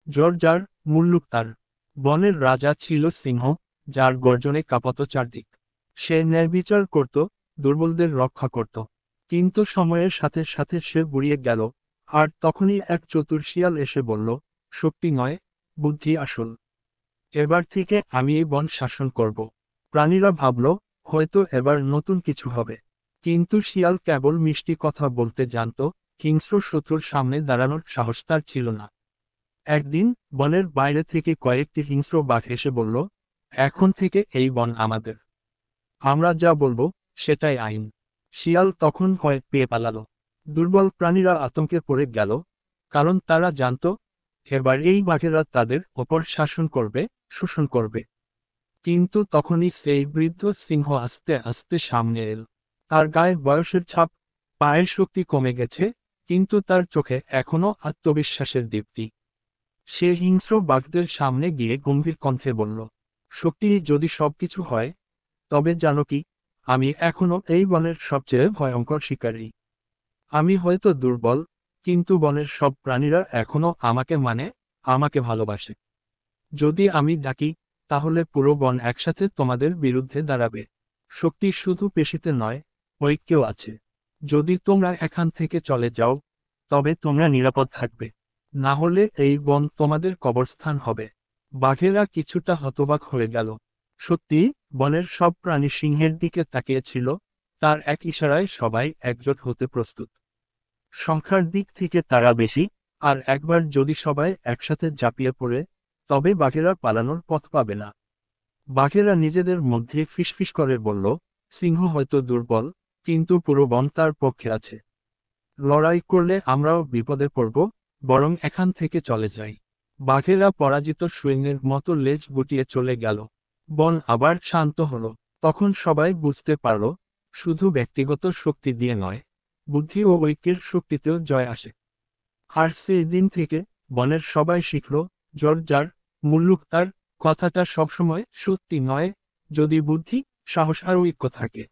জ্বর যার, মুল্লুক তার। বনের রাজা ছিল সিংহ, যার গর্জনে কাঁপত চারদিক। সে ন্যায়বিচার করত, দুর্বলদের রক্ষা করত। কিন্তু সময়ের সাথে সাথে সে বুড়িয়ে গেল, আর তখনই এক চতুর শিয়াল এসে বলল, শক্তি নয়, বুদ্ধি আসল। এবার থেকে আমি এই বন শাসন করব। প্রাণীরা ভাবল, হয়তো এবার নতুন কিছু হবে। কিন্তু শিয়াল কেবল মিষ্টি কথা বলতে জানত, হিংস্র শত্রুর সামনে দাঁড়ানোর সাহস তার ছিল না। একদিন বনের বাইরে থেকে কয়েকটি হিংস্র বাঘ এসে বলল, এখন থেকে এই বন আমাদের। আমরা যা বলবো সেটাই আইন। শিয়াল তখন ভয় পেয়ে পালালো। দুর্বল প্রাণীরা আতঙ্কে পড়ে গেল, কারণ তারা জানত এবার এই বাঘেরা তাদের ওপর শাসন করবে, শোষণ করবে। কিন্তু তখনই সেই বৃদ্ধ সিংহ আস্তে আস্তে সামনে এল। তার গায়ে বয়সের ছাপ, পায়ের শক্তি কমে গেছে, কিন্তু তার চোখে এখনো আত্মবিশ্বাসের দীপ্তি। সে হিংস্র বাঘদের সামনে গিয়ে গম্ভীর কণ্ঠে বলল, শক্তি যদি সবকিছু হয়, তবে জানো কি, আমি এখনো এই বনের সবচেয়ে ভয়ঙ্কর শিকারী। আমি হয়তো দুর্বল, কিন্তু বনের সব প্রাণীরা এখনো আমাকে মানে, আমাকে ভালোবাসে। যদি আমি ডাকি, তাহলে পুরো বন একসাথে তোমাদের বিরুদ্ধে দাঁড়াবে। শক্তি শুধু পেশিতে নয়, ঐক্যও আছে। যদি তোমরা এখান থেকে চলে যাও, তবে তোমরা নিরাপদ থাকবে। না হলে এই বন তোমাদের কবরস্থান হবে। বাঘেরা কিছুটা হতবাক হয়ে গেল। সত্যি, বনের সব প্রাণী সিংহের দিকে তাকিয়েছিল, তার এক ইশারায় সবাই একজোট হতে প্রস্তুত। সংখ্যার দিক থেকে তারা বেশি, আর একবার যদি সবাই একসাথে ঝাঁপিয়ে পড়ে, তবে বাঘেরা পালানোর পথ পাবে না। বাঘেরা নিজেদের মধ্যে ফিসফিস করে বলল, সিংহ হয়তো দুর্বল, কিন্তু পুরো বন তার পক্ষে আছে। লড়াই করলে আমরাও বিপদে পড়ব, বরং এখান থেকে চলে যাই। বাঘেরা পরাজিত সৈন্যের মতো লেজ গুটিয়ে চলে গেল। বন আবার শান্ত হলো। তখন সবাই বুঝতে পারল, শুধু ব্যক্তিগত শক্তি দিয়ে নয়, বুদ্ধি ও ঐক্যের শক্তিতেও জয় আসে। আর সেই দিন থেকে বনের সবাই শিখল, জ্বর যার, মুল্লুক তার কথাটা সবসময় সত্যি নয়, যদি বুদ্ধি, সাহস আর ঐক্য থাকে।